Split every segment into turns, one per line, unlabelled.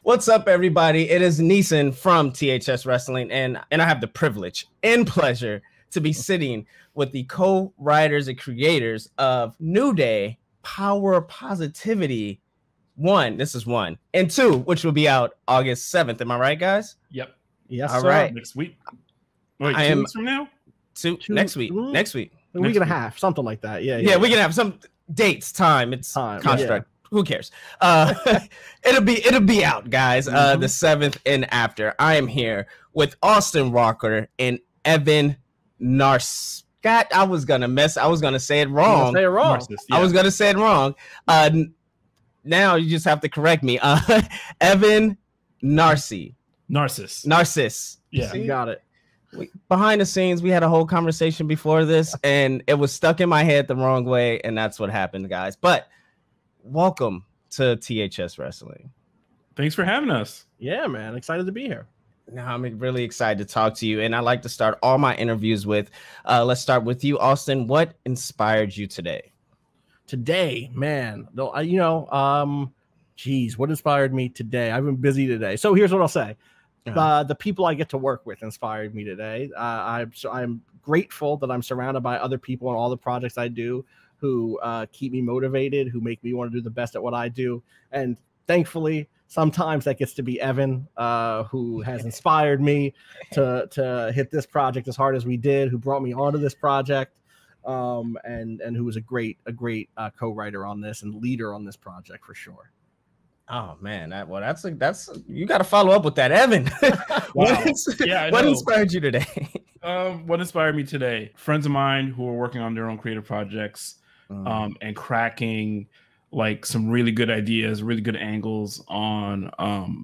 What's up, everybody? It is Neeson from THS Wrestling, and I have the privilege and pleasure to be sitting with the co-writers and creators of New Day Power Positivity 1. This is 1, and 2, which will be out August 7th. Am I right, guys?
Yep.
Yes,
all
sir.
right.
Next week. Wait, 2 weeks from now?
Next week. Next week.
A week and a half, something like that.
Yeah, we can have some dates, time. It's construct. Yeah. Who cares? It'll be out, guys. The 7th and after. I am here with Austin Walker and Evan Narcisse. God, I was gonna say it wrong.
Narcisse, yeah.
I was gonna say it wrong. Now you just have to correct me. Evan Narcisse. Narcisse.
Yeah,
you got it.
Behind the scenes, we had a whole conversation before this, and it was stuck in my head the wrong way, and that's what happened, guys. But welcome to THS Wrestling.
Thanks for having us.
Yeah, man. Excited to be here.
No, I'm really excited to talk to you. And I like to start all my interviews with, let's start with you, Austin. What inspired you today?
Today, man, what inspired me today? I've been busy today. So here's what I'll say. The people I get to work with inspired me today. I'm grateful that I'm surrounded by other people and all the projects I do who keep me motivated, who make me want to do the best at what I do. And thankfully, sometimes that gets to be Evan, who has inspired me to hit this project as hard as we did, who brought me onto this project, and who was a great co-writer on this and leader on this project for sure.
Oh man, that's you got to follow up with that, Evan.
Wow.
What inspired you today?
What inspired me today? Friends of mine who are working on their own creative projects, and cracking like some really good ideas, really good angles on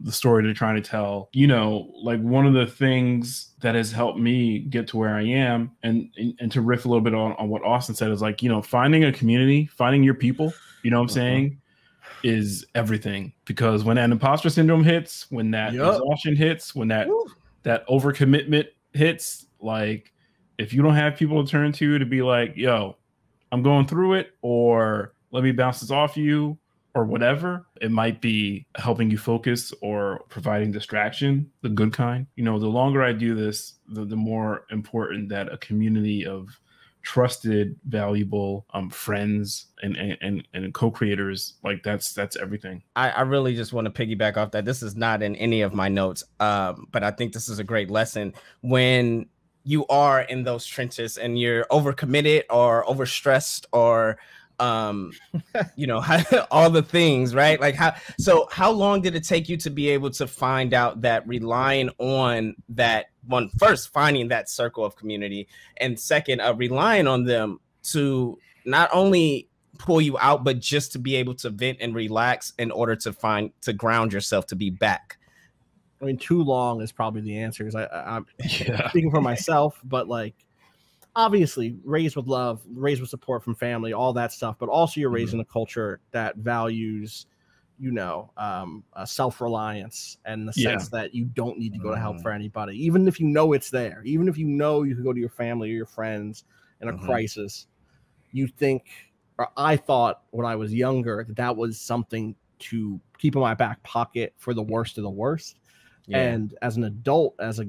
the story they're trying to tell. You know, like one of the things that has helped me get to where I am, and to riff a little bit on what Austin said, is like, you know, finding a community, finding your people, you know what I'm saying, is everything. Because when that imposter syndrome hits, when that exhaustion hits, when that overcommitment hits, like if you don't have people to turn to be like, yo, I'm going through it, or let me bounce this off you, or whatever, it might be helping you focus or providing distraction, the good kind. You know, the longer I do this, the more important that a community of trusted, valuable friends and co-creators, like that's everything.
I really just want to piggyback off that. This is not in any of my notes, but I think this is a great lesson when you are in those trenches and you're overcommitted or overstressed or you know, all the things, right? Like how long did it take you to be able to find out that relying on that one, first finding that circle of community, and second, relying on them to not only pull you out, but just to be able to vent and relax in order to ground yourself to be back?
I mean, too long is probably the answer. I'm speaking for myself, but like, obviously raised with love, raised with support from family, all that stuff, but also you're raised in a culture that values, you know, self-reliance and the sense that you don't need to go to help for anybody, even if you know it's there, even if you know you can go to your family or your friends in a crisis. You think, or I thought when I was younger, that was something to keep in my back pocket for the worst of the worst. Yeah. And as an adult, as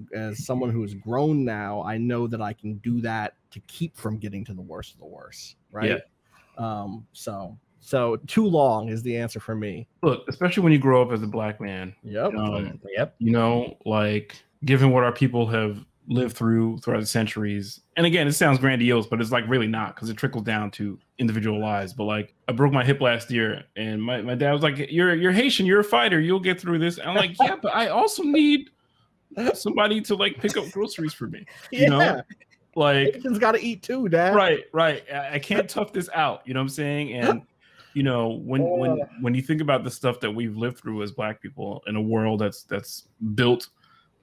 someone who has grown now, I know that I can do that to keep from getting to the worst of the worst, right? Yeah. So too long is the answer for me.
Look, especially when you grow up as a Black man.
Yep.
You know, like given what our people have lived through throughout the centuries, and again, it sounds grandiose, but it's like really not, because it trickles down to individual lives. But like, I broke my hip last year, and my dad was like, "You're Haitian, you're a fighter, you'll get through this." And I'm like, "Yeah, but I also need somebody to like pick up groceries for me." You know, like
Haitians got to eat too, Dad.
Right. I can't tough this out. You know what I'm saying? And you know, when you think about the stuff that we've lived through as Black people in a world that's built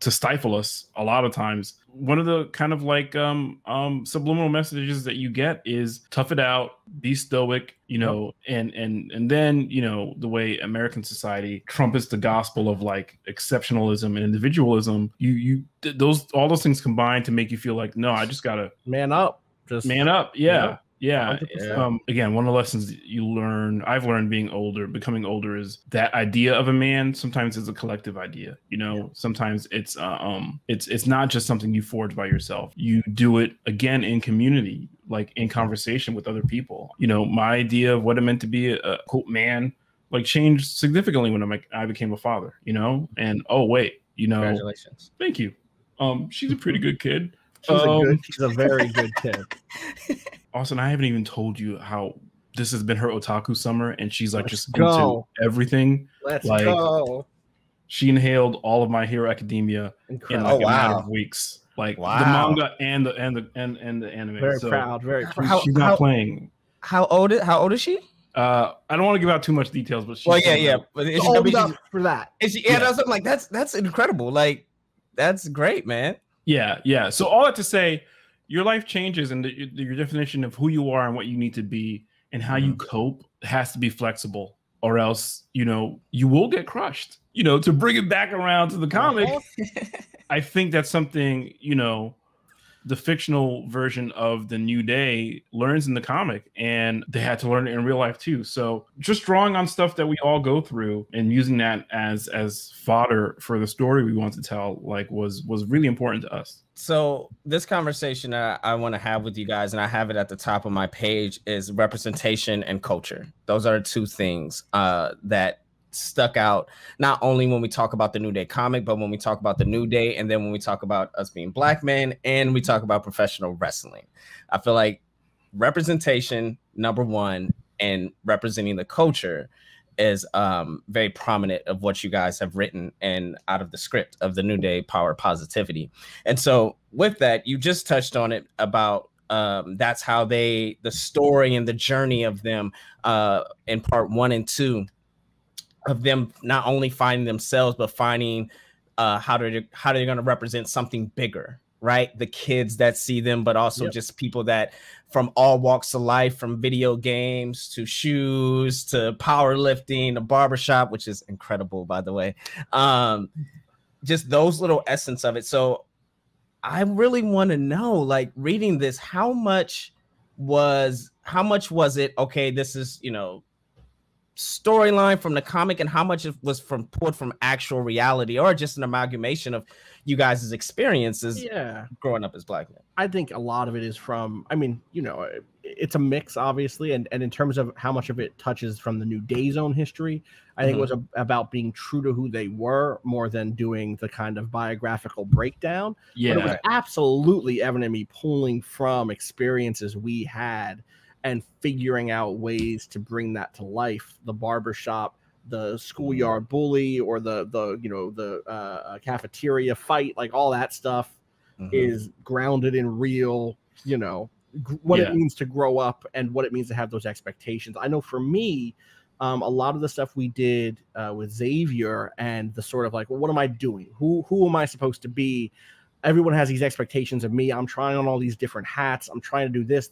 to stifle us a lot of times, one of the kind of like subliminal messages that you get is tough it out, be stoic, you know, and then, you know, the way American society trumpets the gospel of like exceptionalism and individualism, all those things combine to make you feel like, no, I just gotta
man up.
Just man up. Yeah. Yeah.
100%.
Again, one of the lessons I've learned becoming older, is that idea of a man sometimes is a collective idea. Sometimes it's not just something you forge by yourself. You do it again in community, like in conversation with other people. My idea of what it meant to be a quote man like changed significantly when I became a father. And oh wait,
Congratulations.
Thank you. She's a pretty good kid.
She's a very good kid.
Austin, I haven't even told you how this has been her otaku summer, and she's like
Let's
just
go.
into everything.
Let's
like,
go.
She inhaled all of My Hero Academia in like a matter of weeks. Like the manga and the anime.
Very proud. Very
proud. She's not playing.
How old is she?
I don't want to give out too much details, but she's
But is old enough for that.
Is she? Yeah, I'm like that's incredible. Like that's great, man.
Yeah. So all that to say, your life changes, and your definition of who you are and what you need to be and how you cope has to be flexible, or else you will get crushed. To bring it back around to the comic, I think that's something the fictional version of the New Day learns in the comic, and they had to learn it in real life too. So just drawing on stuff that we all go through and using that as fodder for the story we want to tell, like was really important to us.
So this conversation I want to have with you guys, and I have it at the top of my page, is representation and culture. Those are two things that stuck out, not only when we talk about the New Day comic, but when we talk about the New Day, and then when we talk about us being Black men, and we talk about professional wrestling. I feel like representation, number one, and representing the culture is very prominent of what you guys have written and out of the script of the New Day Power Positivity. And so with that, you just touched on it about that's how the story and the journey of them in part 1 and 2 of them not only finding themselves, but finding how they're going to represent something bigger, right? The kids that see them, but also just people that from all walks of life, from video games to shoes to powerlifting, to barbershop, which is incredible, by the way. Just those little essence of it. So I really want to know, like, reading this, how much was it? Okay, this is, storyline from the comic, and how much it was pulled from actual reality, or just an amalgamation of you guys' experiences growing up as Black men?
I think a lot of it is from, it's a mix, obviously, and in terms of how much of it touches from the New Day's own history, I think it was about being true to who they were more than doing the kind of biographical breakdown. But it was absolutely evident in me pulling from experiences we had and figuring out ways to bring that to life. The barbershop, the schoolyard bully, or the cafeteria fight, like all that stuff is grounded in real, what it means to grow up and what it means to have those expectations. I know for me, a lot of the stuff we did with Xavier and the sort of like, well, what am I doing? Who am I supposed to be? Everyone has these expectations of me. I'm trying on all these different hats. I'm trying to do this,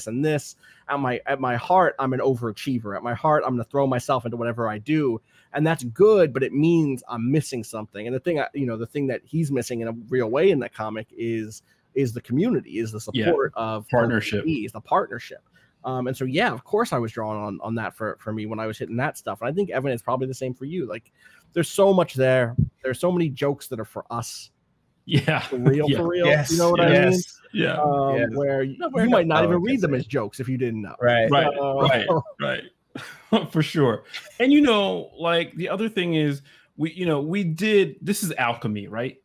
and this. At my heart, I'm an overachiever. At my heart, I'm going to throw myself into whatever I do. And that's good, but it means I'm missing something. And the thing that he's missing in a real way in that comic is the community, is the support of
partnership.
Is the partnership. And so, of course I was drawn on that for me when I was hitting that stuff. And I think, Evan, it's probably the same for you. Like, there's so much there. There's so many jokes that are for us. For real.
Yes.
You know what I mean?
Where
you might not even read them as jokes if you didn't know.
Right. For sure. And like, the other thing is we did, this is alchemy, right?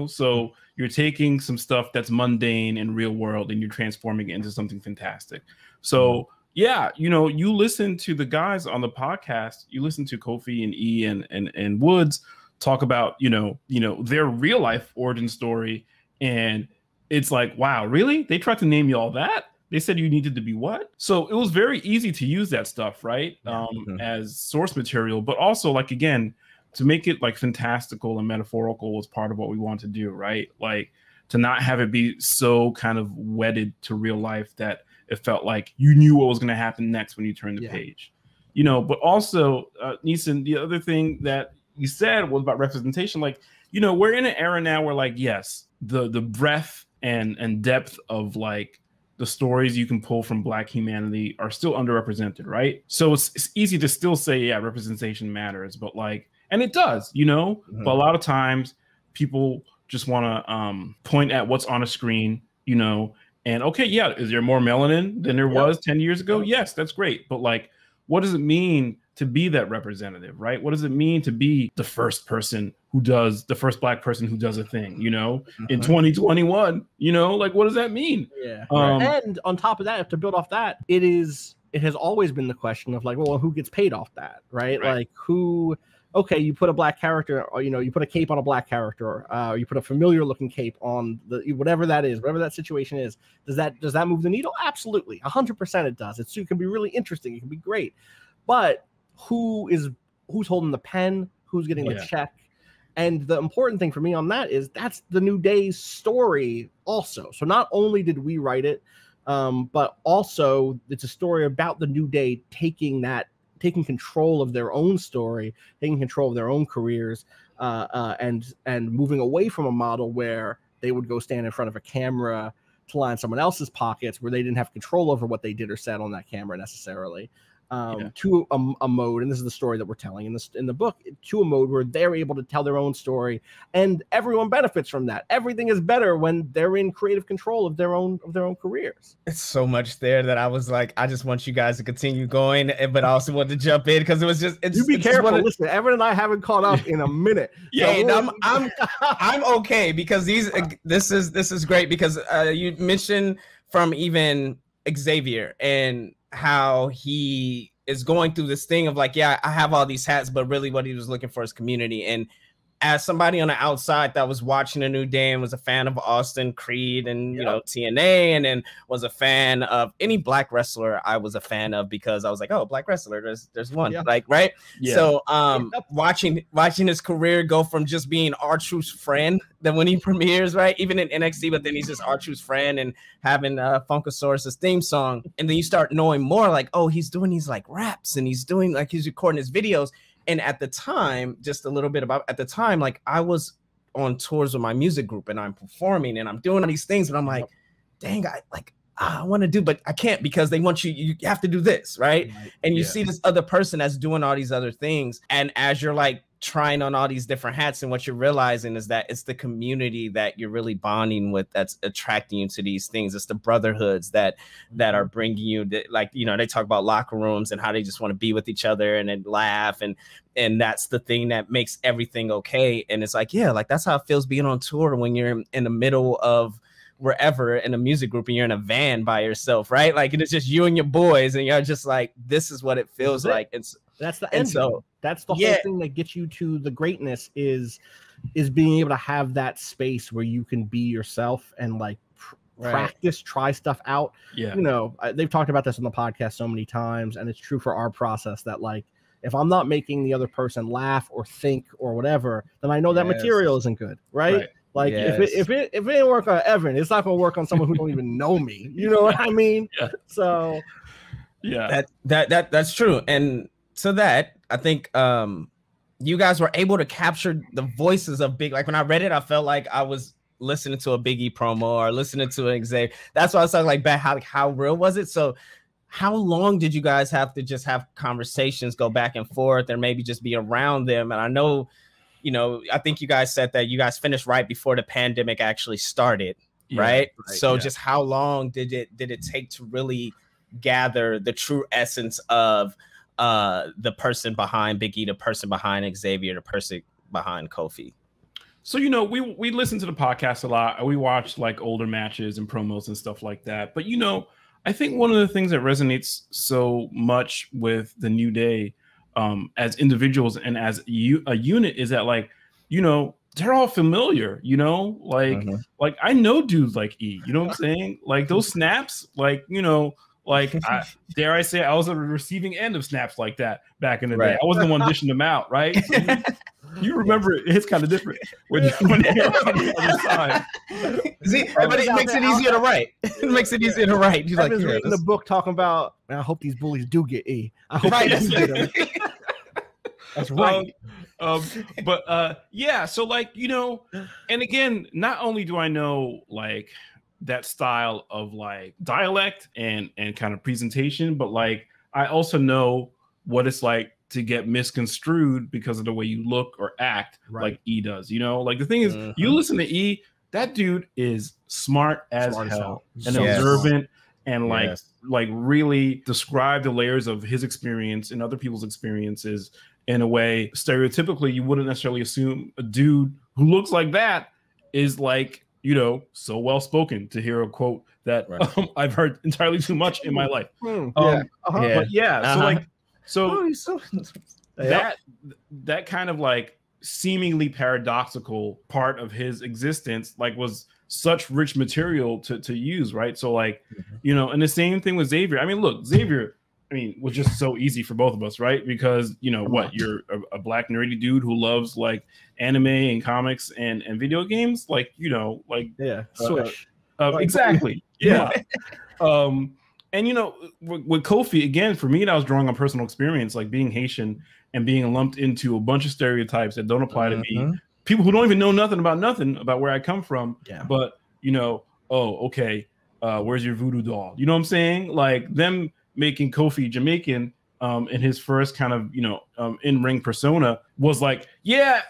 So you're taking some stuff that's mundane and real world and you're transforming it into something fantastic. So you listen to the guys on the podcast, you listen to Kofi and E and Woods talk about, their real life origin story. And it's like, wow, really? They tried to name you all that? They said you needed to be what? So it was very easy to use that stuff, right? As source material, but also, like, again, to make it like fantastical and metaphorical was part of what we want to do, right? Like, to not have it be so kind of wedded to real life that it felt like you knew what was going to happen next when you turned the page, but also, Neeson, the other thing that you said was about representation. Like, we're in an era now where, like, yes, the breadth and depth of, like, the stories you can pull from Black humanity are still underrepresented, right? So it's easy to still say, yeah, representation matters, but like, and it does, you know, but a lot of times people just want to point at what's on a screen, you know, and okay, yeah, is there more melanin than there was 10 years ago? Yes, that's great. But like, what does it mean to be that representative, right? What does it mean to be the first person who does, the first Black person who does a thing, you know, in 2021, you know, like, what does that mean?
Yeah. And on top of that, to build off that, it has always been the question of like, well, who gets paid off that, right? Like who, okay, you put a Black character, or, you know, you put a cape on a Black character, you put a familiar looking cape on the, whatever that is, whatever that situation is. Does that move the needle? Absolutely. 100% it does. It can be really interesting. It can be great. But who's holding the pen, who's getting the check? And the important thing for me on that is that's the New Day's story also. So not only did we write it, but also it's a story about the New Day taking control of their own story, taking control of their own careers, and moving away from a model where they would go stand in front of a camera to line someone else's pockets, where they didn't have control over what they did or said on that camera necessarily. To a mode, and this is the story that we're telling in the book, to a mode where they're able to tell their own story, and everyone benefits from that. Everything is better when they're in creative control of their own careers.
It's so much there that I was like, I just want you guys to continue going, but I also want to jump in because it was just.
You be careful. Listen, Evan and I haven't caught up in a minute.
I'm okay because this is great because you mentioned from even Xavier and how he is going through this thing of like, yeah, I have all these hats, but really what he was looking for is community. And as somebody on the outside that was watching A New Day and was a fan of Austin, Creed, and you know, TNA, and then was a fan of any Black wrestler I was a fan of because I was like, oh, Black wrestler, there's one, like, right? So watching his career go from just being R-Truth's friend, then when he premieres, right, even in NXT, but then he's just R-Truth's friend and having Funkasaurus's theme song, and then you start knowing more like, oh, he's doing these like raps and he's doing like he's recording his videos. And at the time, just a little bit about at the time, like I was on tours with my music group and I'm performing and I'm doing all these things, and I'm like, dang, I want to do, but I can't because they want you have to do this, right? And you see this other person that's doing all these other things. And as you're like trying on all these different hats, and what you're realizing is that it's the community that you're really bonding with that's attracting you to these things. It's the brotherhoods that are bringing you, like, you know, they talk about locker rooms and how they just want to be with each other and then laugh, and that's the thing that makes everything okay. And it's like, yeah, like that's how it feels being on tour when you're in the middle of wherever in a music group and you're in a van by yourself, right? Like, and it's just you and your boys and you're just like, this is what it feels like.
That's the end. So that's the whole thing that gets you to the greatness is being able to have that space where you can be yourself and like practice, try stuff out. You know, they've talked about this on the podcast so many times, and it's true for our process that like, if I'm not making the other person laugh or think or whatever, then I know that material isn't good, right? Like if it didn't work on Evan, it's not gonna work on someone who don't even know me. You know what I mean? So
that's true. And so that I think you guys were able to capture the voices of big. Like when I read it, I felt like I was listening to a Biggie promo or listening to an Xavier. That's why I was talking like, how real was it? So how long did you guys have to just have conversations, go back and forth, and maybe just be around them? And I know, you know, I think you guys said that you guys finished right before the pandemic actually started, right? So just how long did it take to really gather the true essence of the person behind Biggie, the person behind Xavier, the person behind Kofi?
So, you know, we listen to the podcast a lot. We watch like older matches and promos and stuff like that. But, you know, I think one of the things that resonates so much with the New Day as individuals and as a unit is that, like, you know, they're all familiar, you know, like I know dudes like E, you know what I'm saying? Like those snaps, like, you know, like dare I say I was on the receiving end of snaps like that back in the day. I wasn't the one dishing them out, right? So you remember it's kind of different when you're on the other side.
See, but it makes it easier to write. It makes it easier to write. You're like,
reading the book talking about, I hope these bullies do get E. I hope they do get them. That's right.
But yeah, so like, you know, and again, not only do I know like that style of like dialect and kind of presentation, but like I also know what it's like to get misconstrued because of the way you look or act, like E does. You know, like the thing is, you listen to E, that dude is smart as hell and observant and like really describe the layers of his experience and other people's experiences in a way stereotypically you wouldn't necessarily assume a dude who looks like that is like, you know, so well spoken, to hear a quote that I've heard entirely too much in my life. But so that kind of like seemingly paradoxical part of his existence like was such rich material to use, right? So like, you know, and the same thing with Xavier. I mean, look, Xavier, I mean, was just so easy for both of us, right? Because, you know, what, you're a black nerdy dude who loves like anime and comics and video games, like, you know, like
Switch.
Exactly. And you know, with Kofi, again, for me, that was drawing on personal experience, like being Haitian and being lumped into a bunch of stereotypes that don't apply to me. People who don't even know nothing about where I come from. But, you know, where's your voodoo doll? You know what I'm saying? Like them making Kofi Jamaican in his first kind of, you know, in-ring persona was like, yeah,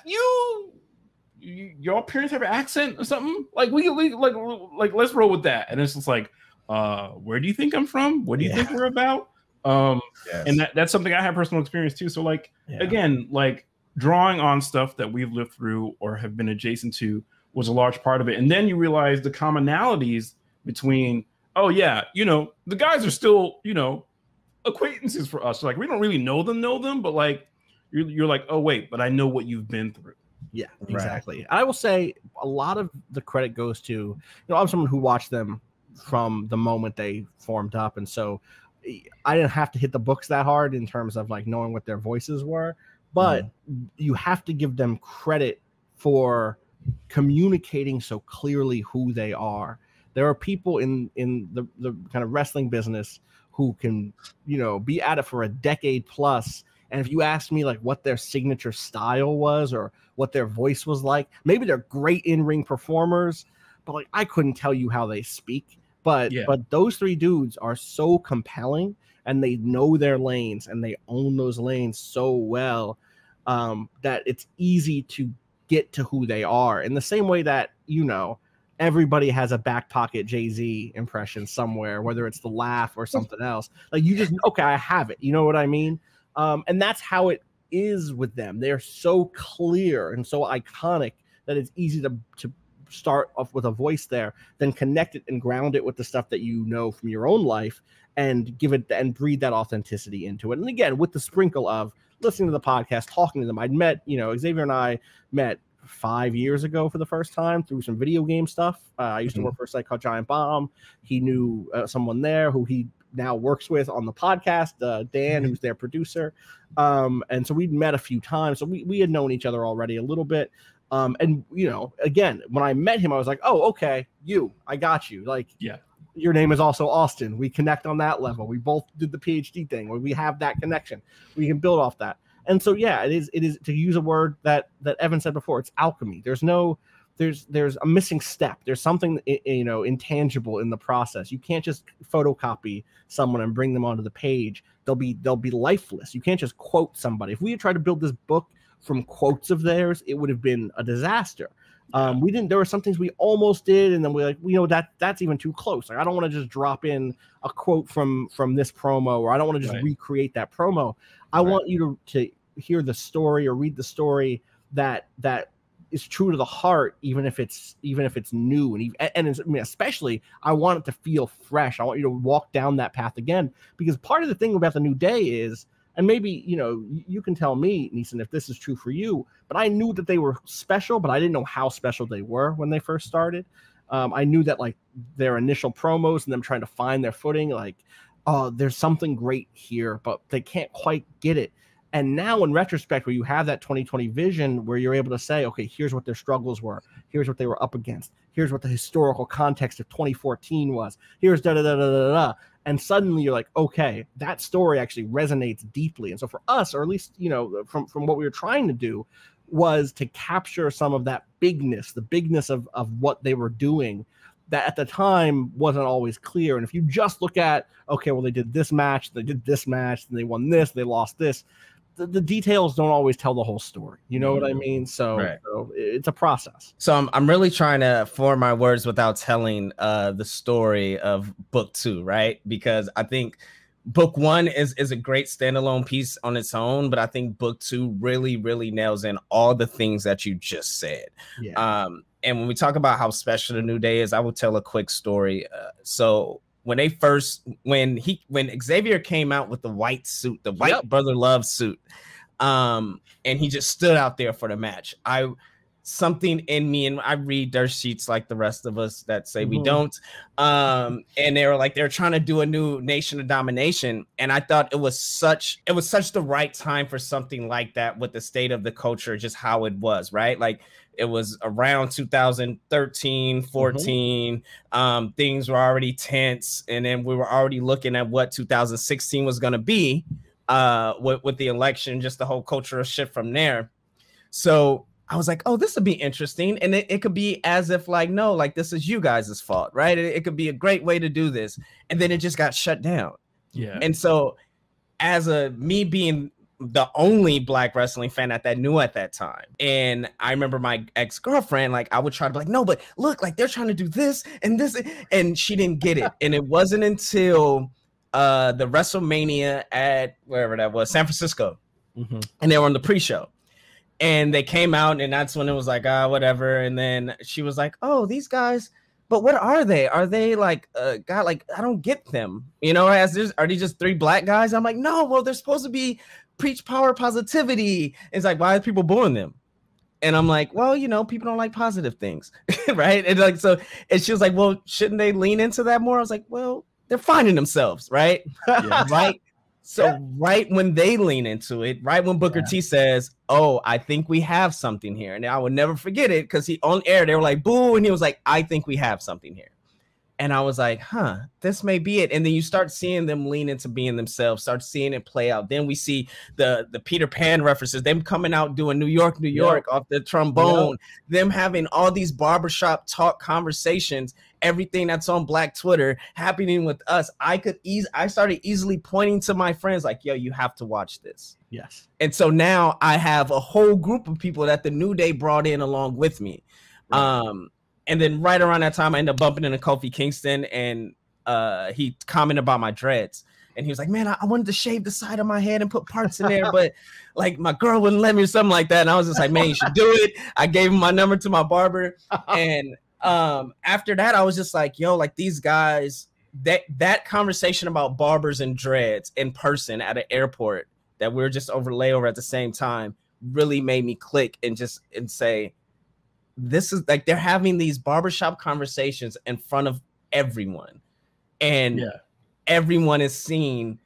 your parents have an accent or something? Like we like let's roll with that. And it's just like, where do you think I'm from? What do you think we're about? And that's something I have personal experience too. So like again, like drawing on stuff that we've lived through or have been adjacent to was a large part of it. And then you realize the commonalities between, you know, the guys are still, you know, acquaintances for us. So like we don't really know them, but like you're like, oh wait, but I know what you've been through.
Yeah, exactly. I will say a lot of the credit goes to, you know, I'm someone who watched them from the moment they formed up, and so I didn't have to hit the books that hard in terms of like knowing what their voices were, but you have to give them credit for communicating so clearly who they are. There are people in the kind of wrestling business who can, you know, be at it for a decade plus, and if you asked me like what their signature style was or what their voice was like, maybe they're great in-ring performers, but like I couldn't tell you how they speak. But those three dudes are so compelling, and they know their lanes and they own those lanes so well that it's easy to get to who they are. In the same way that, you know, everybody has a back pocket Jay-Z impression somewhere, whether it's the laugh or something else. Like you just, I have it. You know what I mean? And that's how it is with them. They're so clear and so iconic that it's easy to start off with a voice there, then connect it and ground it with the stuff that you know from your own life and give it and breathe that authenticity into it. And again, with the sprinkle of listening to the podcast, talking to them. I'd met, you know, Xavier and I met 5 years ago for the first time through some video game stuff. I used to work for a site called Giant Bomb. He knew someone there who he now works with on the podcast, Dan, who's their producer. And so we'd met a few times. So we had known each other already a little bit. And, you know, again, when I met him, I was like, oh, okay, I got you. Like, your name is also Austin. We connect on that level. We both did the PhD thing where we have that connection. We can build off that. And so, it is to use a word that Evan said before, it's alchemy. There's a missing step. There's something, you know, intangible in the process. You can't just photocopy someone and bring them onto the page. They'll be lifeless. You can't just quote somebody. If we had tried to build this book from quotes of theirs, it would have been a disaster. We didn't. There were some things we almost did, and then we're like, you know, that's even too close. Like, I don't want to just drop in a quote from this promo, or I don't want to just recreate that promo. I want you to hear the story or read the story that is true to the heart, even if it's new, and I mean, especially I want it to feel fresh. I want you to walk down that path again, because part of the thing about the New Day is, and maybe, you know, you can tell me, Neeson, if this is true for you, but I knew that they were special, but I didn't know how special they were when they first started. I knew that like their initial promos and them trying to find their footing, like, oh, there's something great here, but they can't quite get it. And now in retrospect, where you have that 2020 vision where you're able to say, okay, here's what their struggles were. Here's what they were up against. Here's what the historical context of 2014 was. Here's da-da-da-da-da-da. And suddenly you're like, okay, that story actually resonates deeply. And so for us, or at least, you know, from what we were trying to do, was to capture some of that bigness, the bigness of what they were doing, that at the time wasn't always clear. And if you just look at, okay, well, they did this match, they did this match, and they won this, they lost this, the details don't always tell the whole story. You know what I mean? So it's a process.
So I'm really trying to form my words without telling the story of book 2, right? Because I think book 1 is a great standalone piece on its own, but I think book 2 really, really nails in all the things that you just said.
Yeah.
And when we talk about how special the New Day is, I will tell a quick story. So when Xavier came out with the white suit, the white Brother Love suit, and he just stood out there for the match, something in me, and I read dirt sheets like the rest of us that say we don't, and they're trying to do a new Nation of Domination, and I thought it was such the right time for something like that with the state of the culture, just how it was, right? Like it was around 2013, 14. Things were already tense, and then we were already looking at what 2016 was going to be with the election, just the whole cultural shift from there. So I was like, oh, this would be interesting. And it could be as if like, no, like this is you guys' fault, right? It could be a great way to do this. And then it just got shut down.
Yeah.
And so me being the only Black wrestling fan that knew at that time, and I remember my ex-girlfriend, like I would try to be like, no, but look, like they're trying to do this and this, and she didn't get it. And it wasn't until the WrestleMania at wherever that was, San Francisco, and they were on the pre-show. And they came out, and that's when it was like, whatever. And then she was like, oh, these guys, but what are they? Are they like, God, like, I don't get them. You know, are they just 3 Black guys? I'm like, no, well, they're supposed to be preach power positivity. It's like, why are people booing them? And I'm like, well, you know, people don't like positive things, right? And like, so, and she was like, well, shouldn't they lean into that more? I was like, well, they're finding themselves, right? Right. So right when they lean into it, right when Booker T says, oh, I think we have something here. And I will never forget it because he on air, they were like, boo. And he was like, I think we have something here. And I was like, huh, this may be it. And then you start seeing them lean into being themselves, start seeing it play out. Then we see the Peter Pan references, them coming out doing New York off the trombone, them having all these barbershop talk conversations, everything that's on Black Twitter happening with us. I started easily pointing to my friends like, yo, you have to watch this.
Yes.
And so now I have a whole group of people that the New Day brought in along with me. Right. And then right around that time, I ended up bumping into Kofi Kingston, and he commented about my dreads. And he was like, man, I wanted to shave the side of my head and put parts in there, but like my girl wouldn't let me or something like that. And I was just like, man, you should do it. I gave him my number to my barber. And after that, I was just like, yo, like these guys, that conversation about barbers and dreads in person at an airport that we were just over layover at the same time really made me click and say, this is like, they're having these barbershop conversations in front of everyone. And everyone is seeing,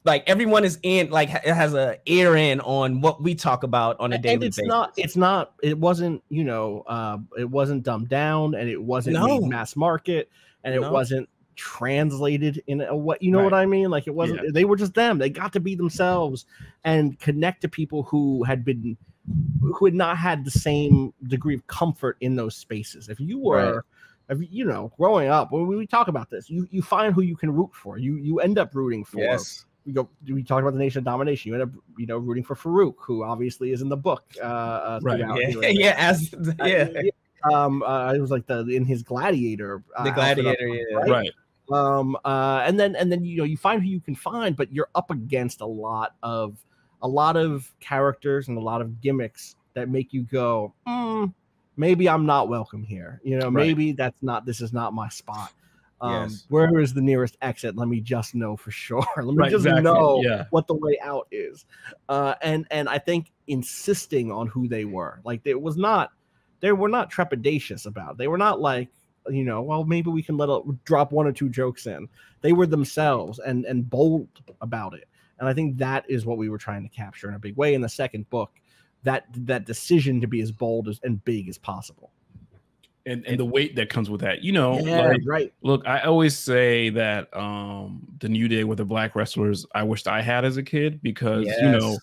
like everyone is in, like it has a ear in on what we talk about on a daily basis.
It wasn't, you know, it wasn't dumbed down, and it wasn't made mass market, and it wasn't translated in a what, you know what I mean? Like it wasn't, they were just them. They got to be themselves and connect to people who had not had the same degree of comfort in those spaces. If you were, you know, growing up, when we talk about this, you find who you can root for. You end up rooting for.
Yes.
We talk about the Nation of Domination. You end up, you know, rooting for Farouk, who obviously is in the book.
Right.
It was like in his Gladiator.
The Gladiator.
Right. And then you know, you find who you can find, but you're up against a lot of characters and a lot of gimmicks that make you go, maybe I'm not welcome here. You know, maybe this is not my spot. Where is the nearest exit? Let me just know for sure. Let me just know what the way out is. And I think insisting on who they were, like they were not trepidatious about it. They were not like, you know, well, maybe we can drop 1 or 2 jokes in. They were themselves and bold about it. And I think that is what we were trying to capture in a big way in the second book, that decision to be as bold and big as possible.
And the weight that comes with that, you know, Look, I always say that the New Day with the Black wrestlers, I wished I had as a kid, because, you know,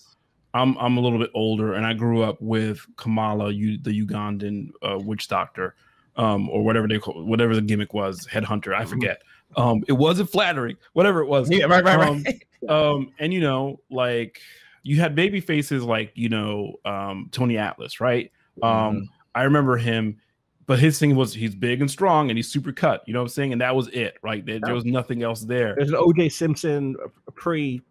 I'm a little bit older, and I grew up with Kamala, the Ugandan witch doctor. or whatever they call, whatever the gimmick was, headhunter. I forget. It wasn't flattering, whatever it was.
Yeah, right.
And you know, like you had baby faces like, you know, Tony Atlas, right? I remember him, but his thing was he's big and strong and he's super cut, you know what I'm saying? And that was it, right? There was nothing else there.
There's an OJ Simpson pre,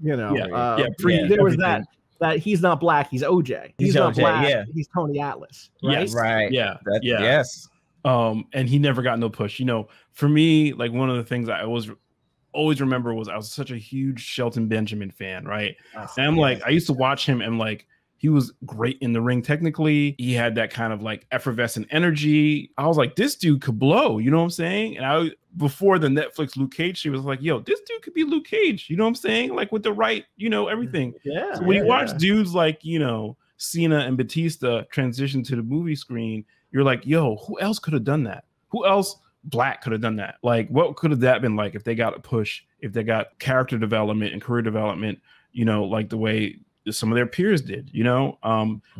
you know, there was that he's not black, he's OJ. He's not
OJ,
black, he's Tony Atlas. Right?
Yes,
right.
Yes. And he never got no push. You know, for me, like one of the things I always remember was I was such a huge Shelton Benjamin fan, right? And I'm like, I used to watch him and like he was great in the ring technically. He had that kind of like effervescent energy. I was like, this dude could blow, you know what I'm saying? And before the Netflix Luke Cage, she was like, yo, this dude could be Luke Cage, you know what I'm saying? Like with the right, you know, everything. Yeah. So when you watch dudes like, you know, Cena and Batista transition to the movie screen, you're like, yo, who else could have done that? Who else black could have done that? Like, what could have that been like if they got a push, if they got character development and career development, you know, like the way some of their peers did, you know?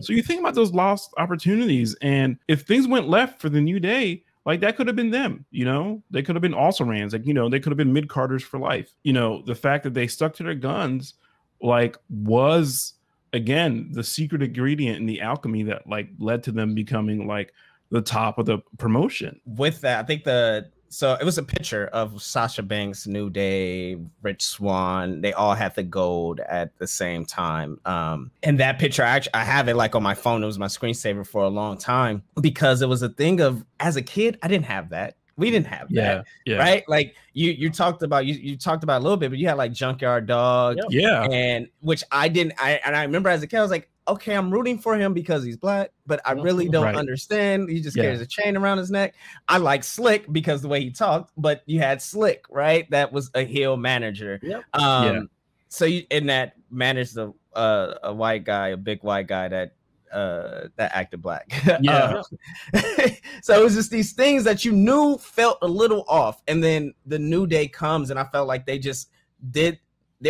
So you think about those lost opportunities, and if things went left for the New Day, like that could have been them, you know? They could have been also-rans, like, you know, they could have been mid-carders for life. You know, the fact that they stuck to their guns, like, was, again, the secret ingredient in the alchemy that, like, led to them becoming, like, the top of the promotion.
With that, I think so it was a picture of Sasha Banks, New Day, Rich Swann. They all had the gold at the same time. And that picture, I have it like on my phone. It was my screensaver for a long time because it was a thing of, as a kid, I didn't have that. We didn't have that, right? Like you talked about, you talked about a little bit, but you had like Junkyard Dog, and which I didn't. And I remember as a kid, I was like, okay, I'm rooting for him because he's black, but I really don't understand. He just carries a chain around his neck. I like Slick because the way he talked, but you had Slick, right? That was a heel manager. So and that managed a white guy, a big white guy that acted black. So it was just these things that you knew felt a little off, and then the New Day comes, and I felt like they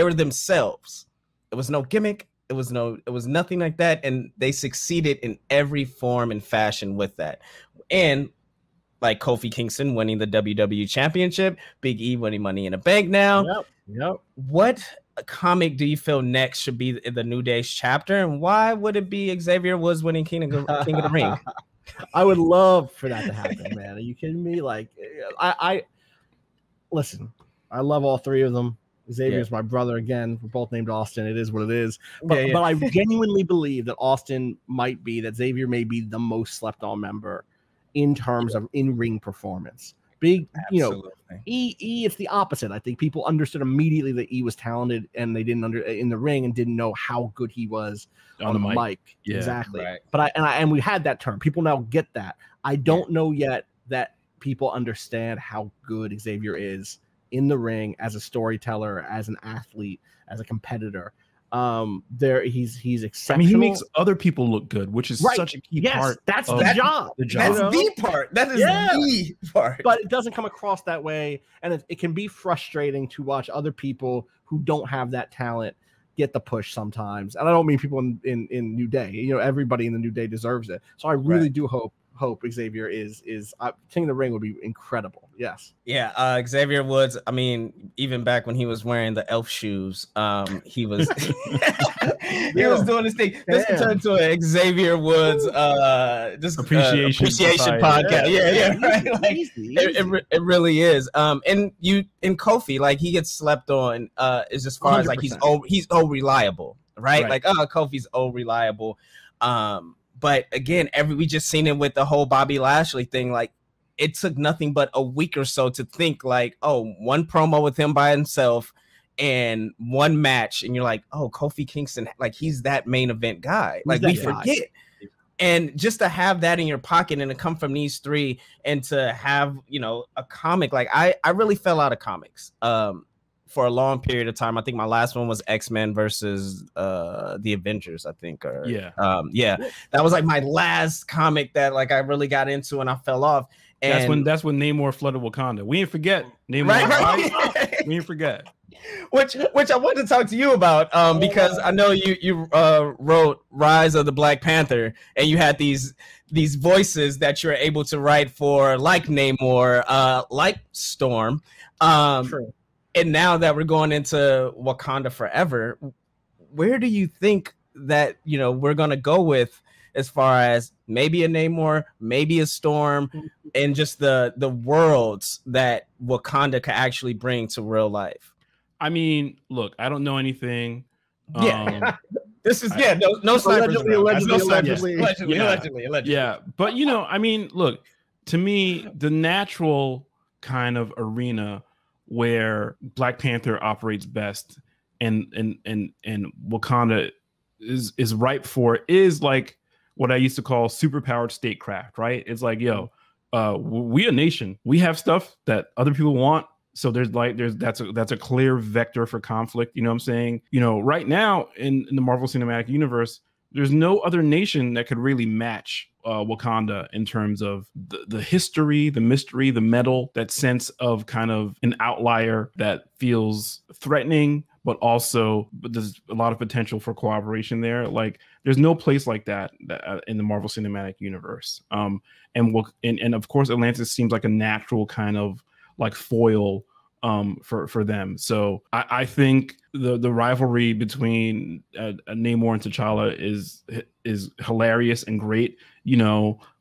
were themselves. It was no gimmick. It was nothing like that, and they succeeded in every form and fashion with that. And like Kofi Kingston winning the WWE Championship, Big E winning Money in the Bank now. What comic do you feel next should be the New Day's chapter, and why would it be Xavier Woods winning King of the Ring?
I would love for that to happen, man. Are you kidding me? Like, I listen, I love all three of them. Xavier's my brother again. We're both named Austin. It is what it is. But I genuinely believe that Xavier may be the most slept on member in terms of in-ring performance. Big, you know, E, it's the opposite. I think people understood immediately that E was talented, and they didn't in the ring and didn't know how good he was on the mic. Exactly. Right. But and we had that term. People now get that. I don't know yet that people understand how good Xavier is in the ring as a storyteller, as an athlete, as a competitor. He's exceptional.
I mean, he makes other people look good, which is such a key part.
That's the job.
That's the part. That is the part.
But it doesn't come across that way, and it can be frustrating to watch other people who don't have that talent get the push sometimes. And I don't mean people in New Day. You know, everybody in the New Day deserves it. So I really do hope Xavier is King of the Ring would be incredible. Yes.
Yeah. Xavier Woods. I mean, even back when he was wearing the elf shoes, he was he was doing this thing. This turned to a Xavier Woods just appreciation podcast. Yeah. Right. Like, it really is. And Kofi, like, he gets slept on is as far 100%. As like he's reliable, right? Like, Kofi's reliable. But again, we just seen it with the whole Bobby Lashley thing. Like, it took nothing but a week or so to think like, one promo with him by himself and one match, and you're like, Kofi Kingston, like, he's that main event guy. Like, we forget. And just to have that in your pocket and to come from these three, and to have, you know, a comic, like, I really fell out of comics for a long period of time. I think my last one was X-Men versus the Avengers, I think. That was like my last comic that, like, I really got into, and I fell off. And
that's when Namor flooded Wakanda. We didn't forget Namor. Right? We didn't forget.
which I wanted to talk to you about, because I know you wrote Rise of the Black Panther, and you had these voices that you're able to write for, like Namor, like Storm,
True.
and now that we're going into Wakanda Forever, where do you think that we're gonna go with, as far as maybe a Namor, maybe a Storm, and just the worlds that Wakanda could actually bring to real life?
I mean, look, I don't know anything.
This is no snipers. Allegedly.
Yeah, but I mean, look, to me, the natural kind of arena where Black Panther operates best and Wakanda is ripe for is like what I used to call superpowered statecraft, right? It's like, we a nation, we have stuff that other people want. So that's a clear vector for conflict. You know what I'm saying? Right now in the Marvel Cinematic Universe, there's no other nation that could really match Wakanda in terms of the history, the mystery, the metal, that sense of kind of an outlier that feels threatening, but there's a lot of potential for cooperation there. Like, there's no place like that in the Marvel Cinematic Universe. And of course, Atlantis seems like a natural kind of like foil for them. So I think the rivalry between Namor and T'Challa is hilarious and great.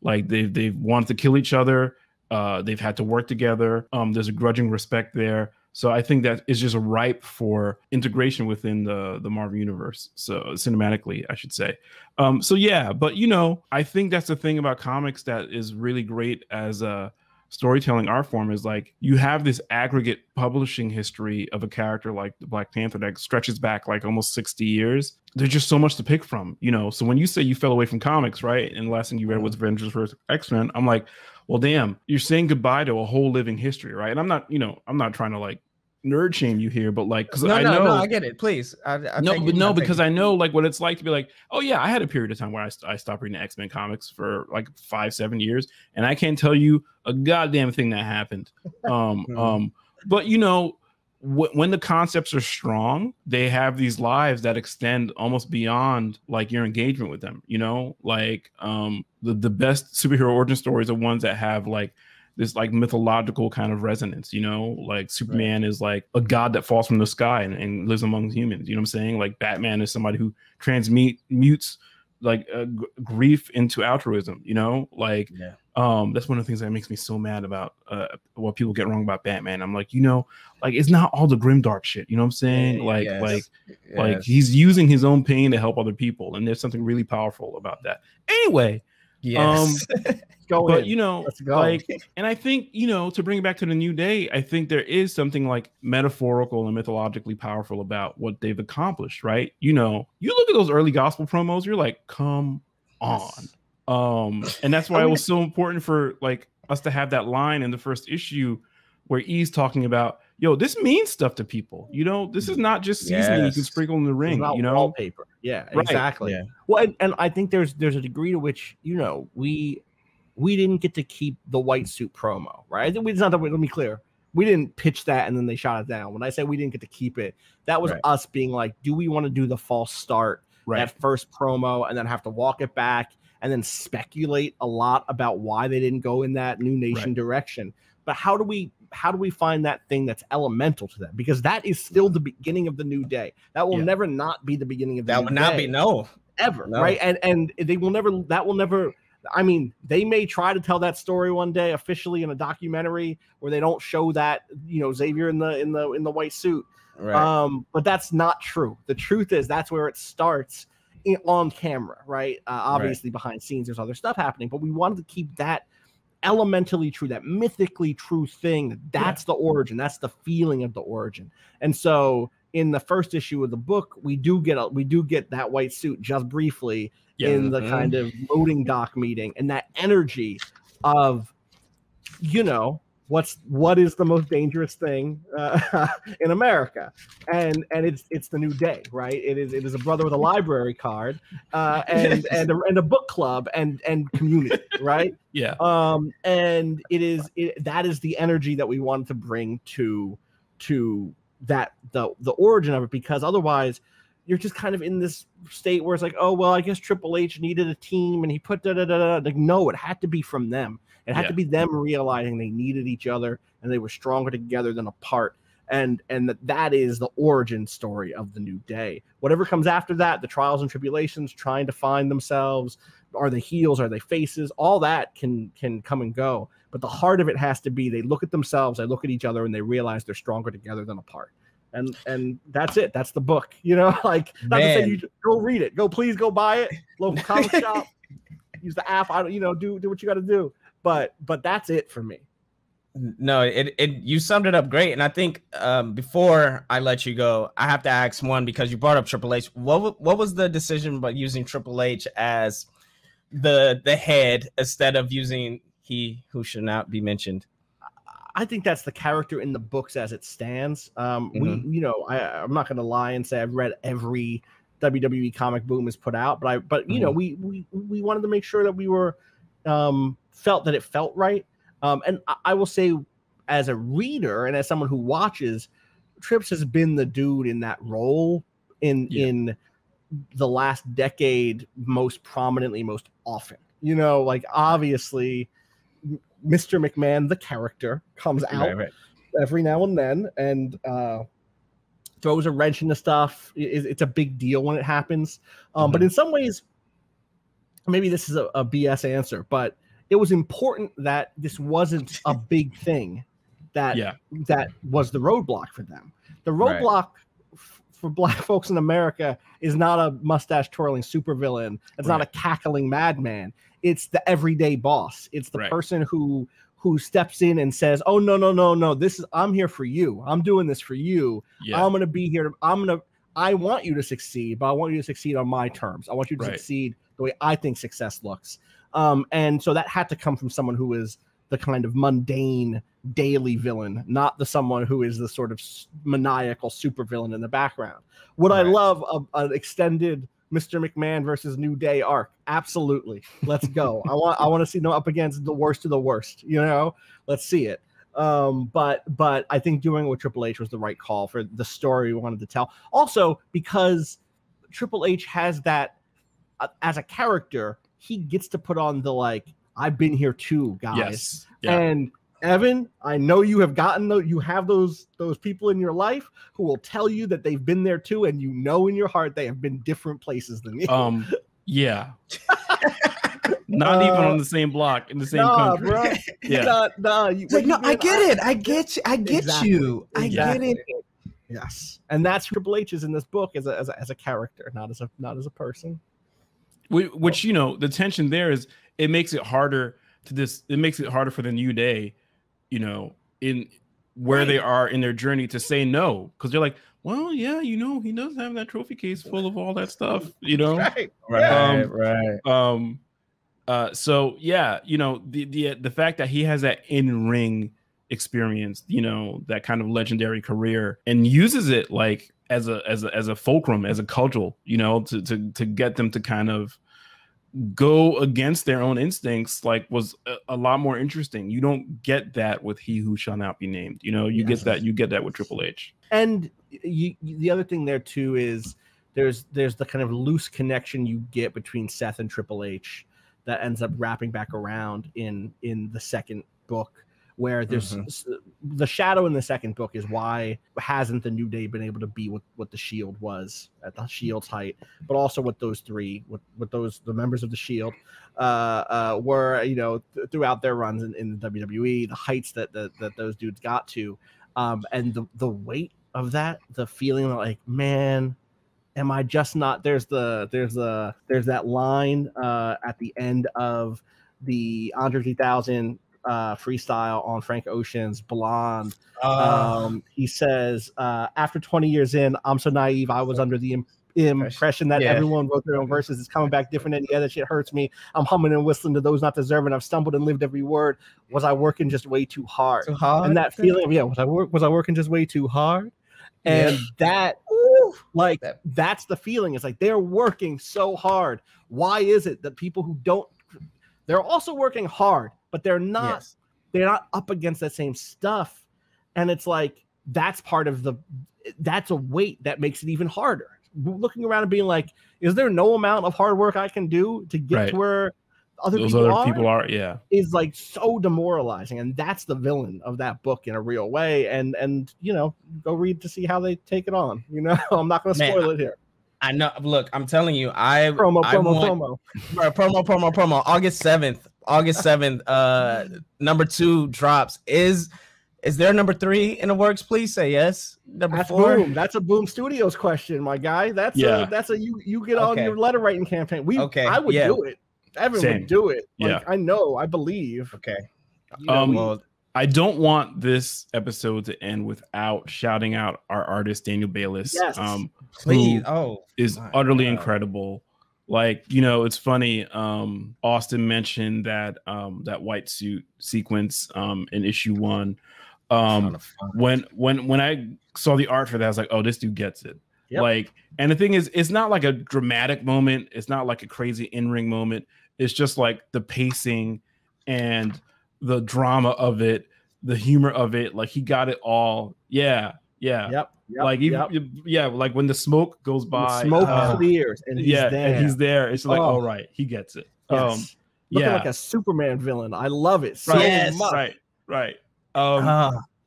Like they've wanted to kill each other. They've had to work together. There's a grudging respect there. So I think that is just ripe for integration within the Marvel universe. So cinematically, I should say. So yeah, but I think that's the thing about comics that is really great as a storytelling art form, is like you have this aggregate publishing history of a character like the Black Panther that stretches back like almost 60 years. There's just so much to pick from, So when you say you fell away from comics, right, and the last thing you read was Avengers vs. X-Men, I'm like, well, damn, you're saying goodbye to a whole living history, right? And I'm not trying to like nerd shame you here, but like, because I know
I get it. Please,
because I know like what it's like to be like, oh yeah, I had a period of time where I stopped reading X-Men comics for like 5-7 years, and I can't tell you a goddamn thing that happened. But when the concepts are strong, they have these lives that extend almost beyond like your engagement with them. Like the best superhero origin stories are ones that have like this like mythological kind of resonance, like Superman is like a god that falls from the sky and lives among humans. You know what I'm saying? Like Batman is somebody who transmutes like grief into altruism, like, that's one of the things that makes me so mad about what people get wrong about Batman. I'm like, like it's not all the grimdark shit. You know what I'm saying? Like he's using his own pain to help other people. And there's something really powerful about that. Anyway, but like, and I think to bring it back to the New Day, I think there is something like metaphorical and mythologically powerful about what they've accomplished, right? You look at those early gospel promos, you're like, come on. And that's why it was so important for like us to have that line in the first issue where E's talking about, this means stuff to people. This is not just seasoning you can sprinkle in the ring.
Wallpaper. Yeah, right. Exactly. Yeah. Well, and I think there's a degree to which we didn't get to keep the white suit promo, right? It's not that. Let me be clear. We didn't pitch that and then they shot it down. When I say we didn't get to keep it, that was us being like, do we want to do the false start, that first promo, and then have to walk it back and then speculate a lot about why they didn't go in that new nation direction? But how do we find that thing that's elemental to that? Because that is still the beginning of the New Day. That will never not be the beginning of the New Day. Ever, right? And they will never. That will never. I mean, they may try to tell that story one day officially in a documentary where they don't show that Xavier in the white suit. Right. But that's not true. The truth is that's where it starts on camera, right? Obviously, behind scenes, there's other stuff happening, but we wanted to keep that elementally true, that mythically true thing. That's the origin. That's the feeling of the origin. And so, in the first issue of the book, we do get that white suit just briefly in the kind of loading dock meeting, and that energy of, what is the most dangerous thing in America, and it's the New Day, right? It is a brother with a library card, and a book club and community, right? And that is the energy that we wanted to bring to the origin of it, because otherwise you're just kind of in this state where it's like, oh, well, I guess Triple H needed a team and he put like, no, it had to be from them. It had to be them realizing they needed each other and they were stronger together than apart. And that is the origin story of the New Day. Whatever comes after that, the trials and tribulations, trying to find themselves, are they heels, are they faces, all that can come and go. But the heart of it has to be they look at themselves, they look at each other, and they realize they're stronger together than apart. And that's it. That's the book. You know, like, not to say you go read it. Please go buy it. Local comic shop. Use the app. I don't, you know, do what you got to do. But that's it for me.
No, you summed it up great. And I think before I let you go, I have to ask one, because you brought up Triple H. What was the decision about using Triple H as the head instead of using he who should not be mentioned?
I think that's the character in the books as it stands. We, you know, I'm not going to lie and say I've read every WWE comic Boom has put out, but you know, we wanted to make sure that we were felt that it felt right. And I will say, as a reader and as someone who watches, Trips has been the dude in that role in the last decade, most prominently, most often. You know, like, obviously, Mr. McMahon, the character, comes out every now and then and throws a wrench into stuff. It's a big deal when it happens. But in some ways, maybe this is a BS answer, but it was important that this wasn't a big thing that was the roadblock for them. The roadblock for Black folks in America is not a mustache twirling supervillain. It's not a cackling madman. It's the everyday boss. It's the person who steps in and says, "Oh, no. I'm here for you. I'm doing this for you. I'm going to be here. I want you to succeed, but I want you to succeed on my terms. I want you to succeed the way I think success looks." And so that had to come from someone who is the kind of mundane daily villain, not the someone who is the sort of maniacal supervillain in the background. Would I love an extended Mr. McMahon versus New Day arc? Absolutely. Let's go. I want to see them up against the worst of the worst, you know, let's see it. But I think doing it with Triple H was the right call for the story we wanted to tell. Also, because Triple H has that as a character, he gets to put on the, like, I've been here too, guys. And Evan, I know you have you have those people in your life who will tell you that they've been there too, and you know in your heart they have been different places than you.
Not even on the same block in the same country.
Bro.
I get it. I get you. I get it.
Yes, and that's Triple H is in this book as a character, not as a person.
Which, you know, the tension there is it makes it harder for the New Day, you know, in where they are in their journey to say no, because they're like, well, yeah, you know, he does have that trophy case full of all that stuff, you know. So yeah, you know, the fact that he has that in-ring experience, you know, that kind of legendary career, and uses it like as a fulcrum, as a cudgel, you know, to get them to kind of go against their own instincts, like, was a lot more interesting. You don't get that with He Who Shall Not Be Named. You know, you get that with Triple H.
And the other thing there too is there's the kind of loose connection you get between Seth and Triple H that ends up wrapping back around in the second book, where there's the shadow in the second book is why hasn't the New Day been able to be what the Shield was at the Shield's height, but also what those three, the members of the Shield were, you know, throughout their runs in the WWE, the heights that those dudes got to, and the weight of that, the feeling like, man, am I just not? There's that line at the end of the Andre 3000 freestyle on Frank Ocean's Blonde. He says, after 20 years in, I'm so naive, I was under the impression that everyone wrote their own verses. It's coming back different, and yeah, that shit hurts me. I'm humming and whistling to those not deserving. I've stumbled and lived every word. Was I working just way too hard? And that feeling of, was I working just way too hard? And that's the feeling. It's like, they're working so hard. Why is it that people who don't, they're also working hard, but they're not up against that same stuff? And it's like, that's part of that's a weight that makes it even harder. Looking around and being like, is there no amount of hard work I can do to get to where those other people are? Yeah, is like so demoralizing, and that's the villain of that book in a real way. And you know, go read to see how they take it on. You know, I'm not going to spoil it here. I
know. Look, I'm telling you, promo. August 7th, number 2 drops. Is there number 3 in the works? Please say yes. Number 4.
Boom. That's a Boom Studios question, my guy. That's a you get on your letter writing campaign. I would do it. Evan would do it. Like, I believe.
Okay.
Well, I don't want this episode to end without shouting out our artist Daniel Bayliss.
Yes.
Please.
Is utterly incredible. Like, you know, it's funny. Austin mentioned that that white suit sequence in issue 1. When I saw the art for that, I was like, oh, this dude gets it. Yep. Like, and the thing is, it's not like a dramatic moment. It's not like a crazy in-ring moment. It's just like the pacing and the drama of it, the humor of it. Like, he got it all. Yeah.
Yep.
Like, like when the smoke goes by,
smoke clears, and
he's there. It's like, all right, he gets it.
Yes. Looking like a Superman villain. I love it so much.
Right.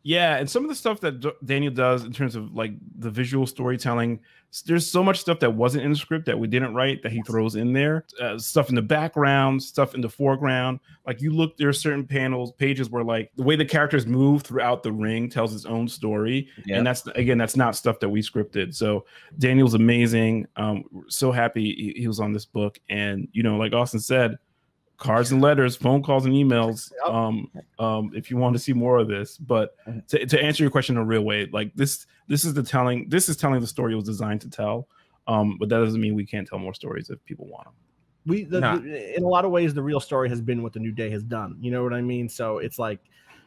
Yeah, and some of the stuff that Daniel does in terms of like the visual storytelling, there's so much stuff that wasn't in the script that we didn't write that he throws in there. Stuff in the background, stuff in the foreground. Like, you look, there are certain pages where like the way the characters move throughout the ring tells its own story. Yep. And that's not stuff that we scripted. So Daniel's amazing. So happy he was on this book. And, you know, like Austin said, cards and letters, phone calls and emails. If you want to see more of this, but to answer your question in a real way, like this is telling the story it was designed to tell. But that doesn't mean we can't tell more stories if people want them.
In a lot of ways, the real story has been what the New Day has done. You know what I mean? So it's like,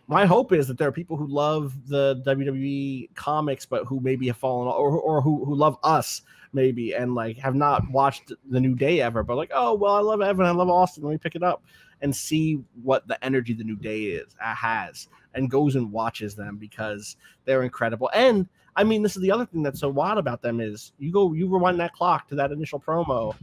my hope is that there are people who love the WWE comics, but who maybe have fallen or who love us maybe and like have not watched the New Day ever, but like, oh well, I love Evan, I love Austin, let me pick it up and see what the energy the New Day has, and goes and watches them because they're incredible. And I mean, this is the other thing that's so wild about them is you rewind that clock to that initial promo.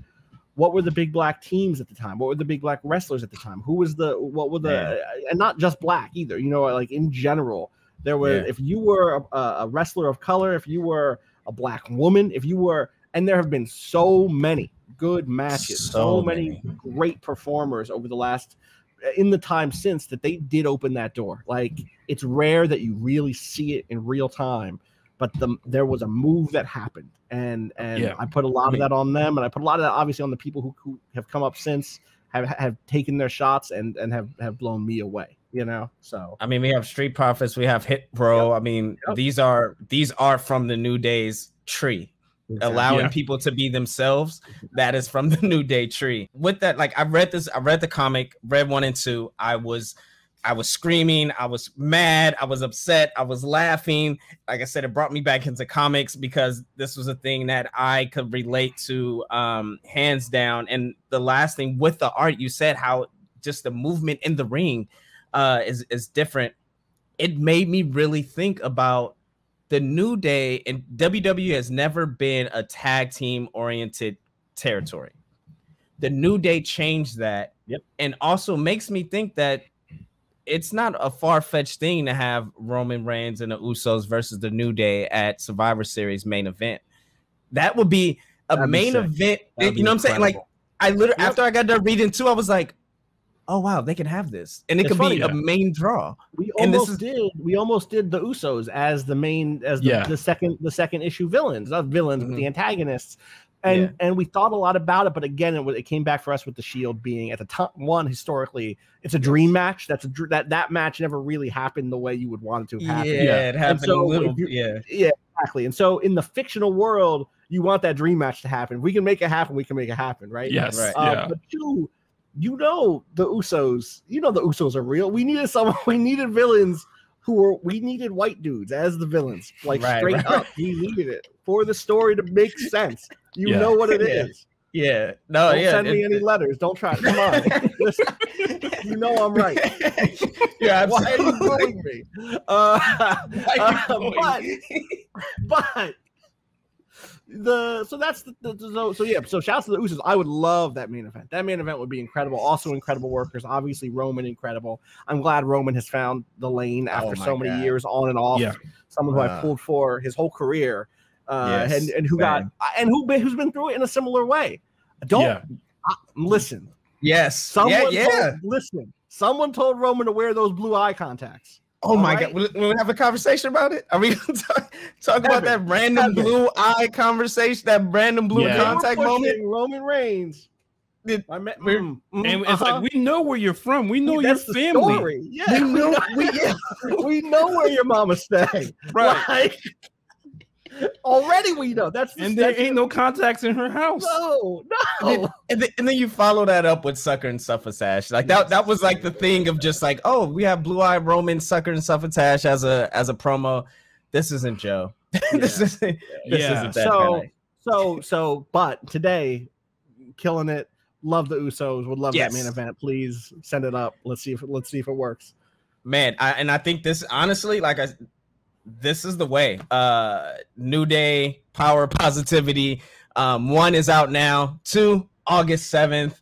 What were the big black teams at the time? What were the big black wrestlers at the time? And not just black either, you know, like in general, there were, if you were a wrestler of color, if you were a black woman, and there have been so many good matches, so many great performers over the last, in the time since that they did open that door. Like, it's rare that you really see it in real time, but there was a move that happened. And I put a lot of that on them, and I put a lot of that obviously on the people who have come up since, have taken their shots and have blown me away, you know. So
I mean, we have Street Profits, we have Hit Bro. I mean, these are from the New Day's tree. Allowing people to be themselves, that is from the New Day tree. With that, like, I read the comic, read 1 and 2. I was screaming, I was mad, I was upset, I was laughing. Like I said, it brought me back into comics because this was a thing that I could relate to, hands down. And the last thing with the art, you said how just the movement in the ring is different. It made me really think about the New Day, and WWE has never been a tag team oriented territory. The New Day changed that. And also makes me think that it's not a far-fetched thing to have Roman Reigns and the Usos versus the New Day at Survivor Series main event. That would be a main event. You know what I'm saying? Like, I literally, after I got done reading 2, I was like, oh wow, they can have this, and it could be a main draw.
We almost did the Usos as the main, the second issue villains, not villains, but the antagonists. And we thought a lot about it, but again, it came back for us with the Shield being at the top one. Historically, it's a dream match. That match never really happened the way you would want it to happen.
It happened a little.
Exactly. And so in the fictional world, you want that dream match to happen. If we can make it happen, we can make it happen, right?
Yes. Right.
But 2, you know, the Usos are real. We needed villains we needed white dudes as the villains, like straight up. We needed it for the story to make sense. You know what it is.
Yeah. No,
Don't send me any letters. Don't try. Come on. You know I'm right.
Yeah.
Why are you bullying me? But so that's so shouts to the Usos. I would love that main event. That main event would be incredible. Also incredible workers. Obviously Roman incredible. I'm glad Roman has found the lane after so many years on and off. Yeah. Someone who I pulled for his whole career. Yes, and who's been through it in a similar way. Listen.
Yes.
Listen. Someone told Roman to wear those blue eye contacts.
Oh my God! Will we have a conversation about it? Are we going to talk about that random blue eye conversation? That random blue contact moment?
Roman Reigns.
And it's like, we know where you're from. We know your family.
Yeah, we know where your mama stay.
Right.
Like, already we know
there ain't no contacts in her house.
No.
And then you follow that up with Sucker and Suffersash. Like that was like the thing of just like, oh, we have Blue Eye Roman, Sucker and Suffersash as a promo. This isn't Joe. This isn't that guy.
So but today, killing it. Love the Usos. Would love that main event. Please send it up. Let's see if it works.
Man, I think this honestly, this is the way. New Day, Power, Positivity. 1 is out now. 2, August 7th.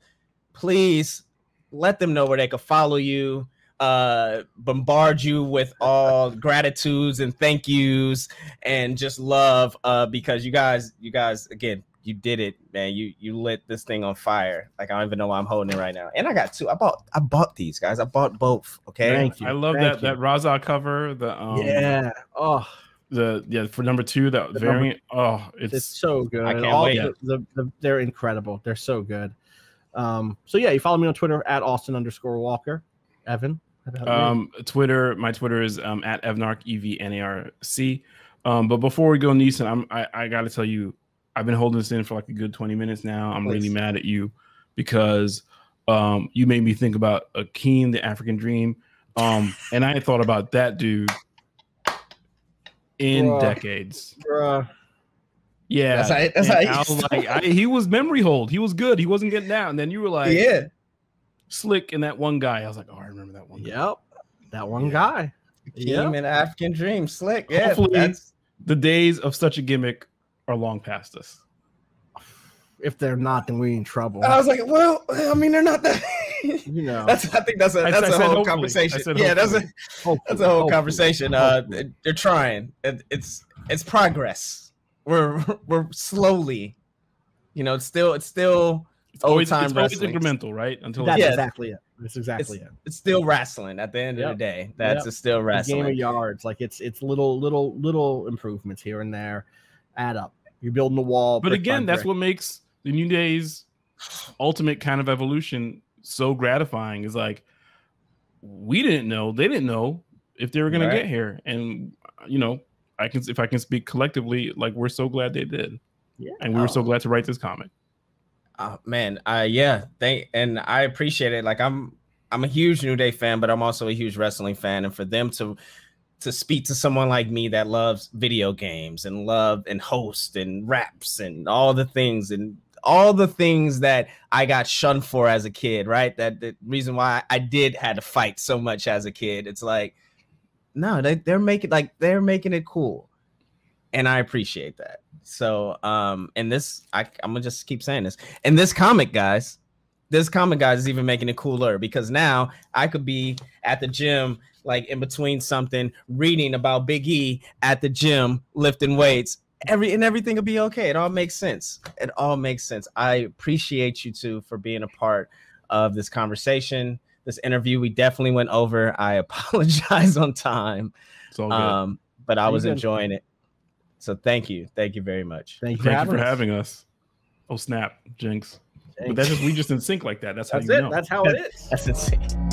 Please let them know where they can follow you, bombard you with all gratitudes and thank yous and just love, because you guys, again, you did it, man. You lit this thing on fire. Like, I don't even know why I'm holding it right now. And I got 2. I bought these, guys. I bought both. Okay.
Thank you.
I love that Raza cover. For number 2, that variant. It's
so good.
I can't wait.
They're incredible. They're so good. You follow me on Twitter at Austin_Walker. Evan.
Twitter. My Twitter is at Evnarc, EVNARC. But before we go, Neeson, I got to tell you, I've been holding this in for like a good 20 minutes now. I'm really mad at you because you made me think about Akeem, the African Dream. And I had thought about that dude in decades. Yeah.
That's how
I was like, he was memory hold. He was good. He wasn't getting out. And then you were like, Slick and that one guy. I was like, oh, I remember that one guy.
Yep. That one guy.
Akeem and African Dream. Slick. Yeah.
Hopefully the days of such a gimmick are long past us.
If they're not, then we're in trouble.
And I was like, well, I mean, they're not that. I think that's a whole conversation. Yeah, that's a whole conversation. They're trying. It's progress. We're slowly, it's still old time wrestling.
It's incremental, right?
That's exactly it. That's exactly it.
It's still wrestling at the end of the day. It's still wrestling.
A game of yards. Like it's little improvements here and there add up. You're building a wall.
But again, that's what makes the New Day's ultimate kind of evolution so gratifying. Is like, we didn't know, they didn't know if they were going to get here. And, if I can speak collectively, like, we're so glad they did. Yeah. And we were so glad to write this comic.
Man. And I appreciate it. Like, I'm a huge New Day fan, but I'm also a huge wrestling fan. And for them to speak to someone like me that loves video games and host and raps and all the things that I got shunned for as a kid, right? That the reason why I had to fight so much as a kid. It's like, no, they're making it cool. And I appreciate that. So, and this, I'm gonna just keep saying this. And this comic, guys, is even making it cooler because now I could be at the gym, like in between something, reading about Big E at the gym, lifting weights, everything will be okay. It all makes sense. I appreciate you two for being a part of this conversation, this interview. We definitely went over. I apologize on time.
It's all good.
But I was enjoying it. So thank you very much.
Thank you for having us. Oh snap, Jinx. But we just in sync like that. That's how you know.
That's how it is.
That's insane.